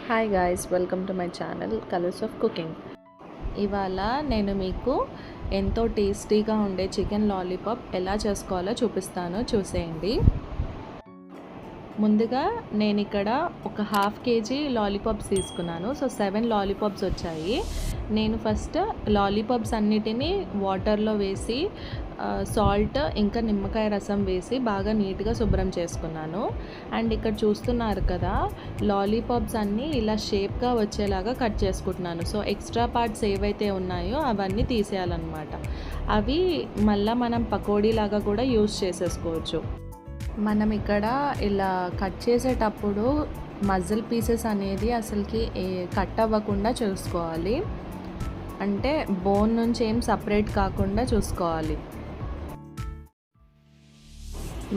Hi guys, welcome to my channel colours of cooking. ఇవాళ నేను మీకు ఎంతో టేస్టీగా ఉండే చికెన్ లాలీపాప్ ఎలా చేసుకోవాలో చూపిస్తాను, చూసేయండి. ముందుగా నేను ఇక్కడ ఒక హాఫ్ కేజీ లాలీపాప్స్ తీసుకున్నాను. సో 7 లాలీపాప్స్ వచ్చాయి. నేను ఫస్ట్ లాలీపాప్స్ అన్నిటినీ వాటర్లో వేసి సాల్ట్ ఇంకా నిమ్మకాయ రసం వేసి బాగా నీట్గా శుభ్రం చేసుకున్నాను. అండ్ ఇక్కడ చూస్తున్నారు కదా, లాలీపాప్స్ అన్నీ ఇలా షేప్గా వచ్చేలాగా కట్ చేసుకుంటున్నాను. సో ఎక్స్ట్రా పార్ట్స్ ఏవైతే ఉన్నాయో అవన్నీ తీసేయాలన్నమాట. అవి మళ్ళీ మనం పకోడీలాగా కూడా యూస్ చేసేసుకోవచ్చు. మనం ఇక్కడ ఇలా కట్ చేసేటప్పుడు మజిల్ పీసెస్ అనేది అసలుకి కట్ అవ్వకుండా చూసుకోవాలి. అంటే బోన్ నుంచి ఏం సపరేట్ కాకుండా చూసుకోవాలి.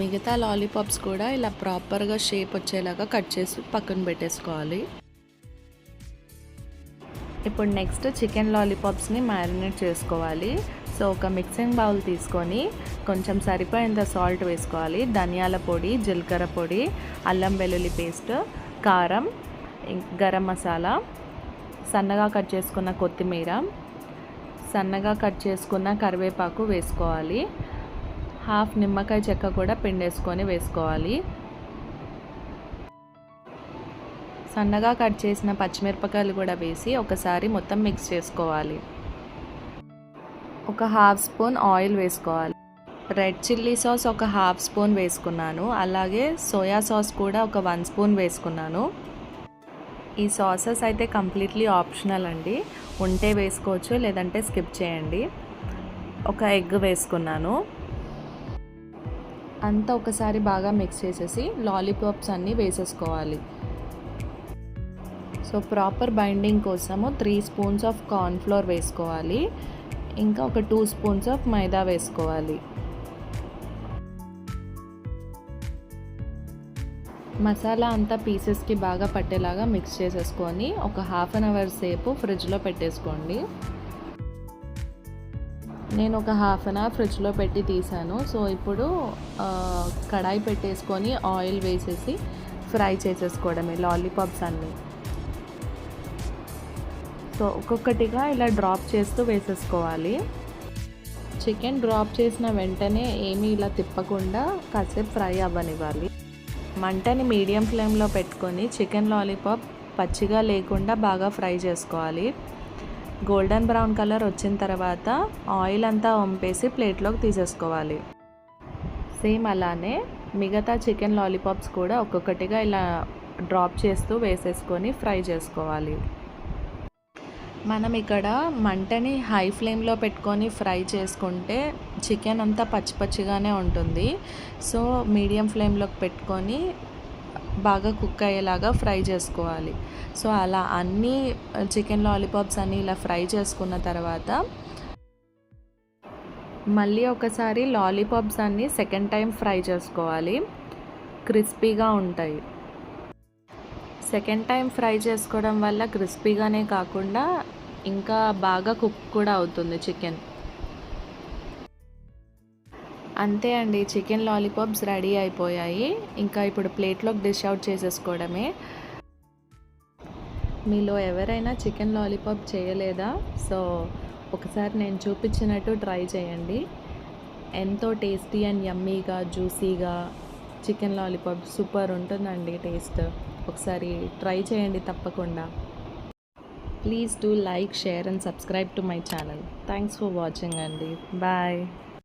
మిగతా లాలీపాప్స్ కూడా ఇలా ప్రాపర్గా షేప్ వచ్చేలాగా కట్ చేసి పక్కన పెట్టేసుకోవాలి. ఇప్పుడు నెక్స్ట్ చికెన్ లాలీపాప్స్ని మ్యారినేట్ చేసుకోవాలి. సో ఒక మిక్సింగ్ బౌల్ తీసుకొని కొంచెం సరిపోయేంత సాల్ట్ వేసుకోవాలి, ధనియాల పొడి, జీలకర్ర పొడి, అల్లం వెల్లుల్లి పేస్ట్, కారం, గరం మసాలా, సన్నగా కట్ చేసుకున్న కొత్తిమీర, సన్నగా కట్ చేసుకున్న కరివేపాకు వేసుకోవాలి. హాఫ్ నిమ్మకాయ చెక్క కూడా పిండేసుకొని వేసుకోవాలి. సన్నగా కట్ చేసిన పచ్చిమిరపకాయలు కూడా వేసి ఒకసారి మొత్తం మిక్స్ చేసుకోవాలి. ఒక హాఫ్ స్పూన్ ఆయిల్ వేసుకోవాలి. రెడ్ చిల్లీ సాస్ ఒక హాఫ్ స్పూన్ వేసుకున్నాను. అలాగే సోయా సాస్ కూడా ఒక 1 స్పూన్ వేసుకున్నాను. ఈ సాసెస్ అయితే కంప్లీట్లీ ఆప్షనల్ అండి, ఉంటే వేసుకోవచ్చు లేదంటే స్కిప్ చేయండి. ఒక ఎగ్ వేసుకున్నాను. అంతా ఒకసారి బాగా మిక్స్ చేసేసి లాలీపాప్స్ అన్నీ వేసేసుకోవాలి. సో ప్రాపర్ బైండింగ్ కోసము 3 స్పూన్స్ ఆఫ్ కార్న్ఫ్లోర్ వేసుకోవాలి. ఇంకా ఒక 2 స్పూన్స్ ఆఫ్ మైదా వేసుకోవాలి. మసాలా అంతా పీసెస్కి బాగా పట్టేలాగా మిక్స్ చేసేసుకొని ఒక హాఫ్ అన్ అవర్ సేపు ఫ్రిడ్జ్లో పెట్టేసుకోండి. నేను ఒక హాఫ్ అన్ అవర్ ఫ్రిడ్జ్లో పెట్టి తీసాను. సో ఇప్పుడు కడాయి పెట్టేసుకొని ఆయిల్ వేసేసి ఫ్రై చేసేసుకోవడమే లాలీపాప్స్ అన్నీ. సో ఒక్కొక్కటిగా ఇలా డ్రాప్ చేస్తూ వేసేసుకోవాలి. చికెన్ డ్రాప్ చేసిన వెంటనే ఏమీ ఇలా తిప్పకుండా కాసేపు ఫ్రై అవ్వనివ్వాలి. మంటని మీడియం ఫ్లేమ్లో పెట్టుకొని చికెన్ లాలీపాప్ పచ్చిగా లేకుండా బాగా ఫ్రై చేసుకోవాలి. గోల్డెన్ బ్రౌన్ కలర్ వచ్చిన తర్వాత ఆయిల్ అంతా వంపేసి ప్లేట్లోకి తీసేసుకోవాలి. సేమ్ అలానే మిగతా చికెన్ లాలీపాప్స్ కూడా ఒక్కొక్కటిగా ఇలా డ్రాప్ చేస్తూ వేసేసుకొని ఫ్రై చేసుకోవాలి. మనం ఇక్కడ మంటని హై ఫ్లేమ్లో పెట్టుకొని ఫ్రై చేసుకుంటే చికెన్ అంతా పచ్చి పచ్చిగానే ఉంటుంది. సో మీడియం ఫ్లేమ్లోకి పెట్టుకొని బాగా కుక్ అయ్యేలాగా ఫ్రై చేసుకోవాలి. సో అలా అన్నీ చికెన్ లాలీపాప్స్ అన్నీ ఇలా ఫ్రై చేసుకున్న తర్వాత మళ్ళీ ఒకసారి లాలీపాప్స్ అన్నీ సెకండ్ టైం ఫ్రై చేసుకోవాలి. క్రిస్పీగా ఉంటాయి. సెకండ్ టైం ఫ్రై చేసుకోవడం వల్ల క్రిస్పీగానే కాకుండా ఇంకా బాగా కుక్ కూడా అవుతుంది చికెన్. అంతే అండి, చికెన్ లాలీపాప్స్ రెడీ అయిపోయాయి. ఇంకా ఇప్పుడు ప్లేట్లోకి డిష్ అవుట్ చేసేసుకోవడమే. మీలో ఎవరైనా చికెన్ లాలీపాప్ చేయలేదా? సో ఒకసారి నేను చూపించినట్టు ట్రై చేయండి. ఎంతో టేస్టీ అండ్ యమ్మీగా, జ్యూసీగా చికెన్ లాలీపాప్ సూపర్ ఉంటుందండి టేస్ట్. ఒకసారి ట్రై చేయండి తప్పకుండా. Please do like, share and subscribe to my channel. Thanks for watching, Andy. Bye.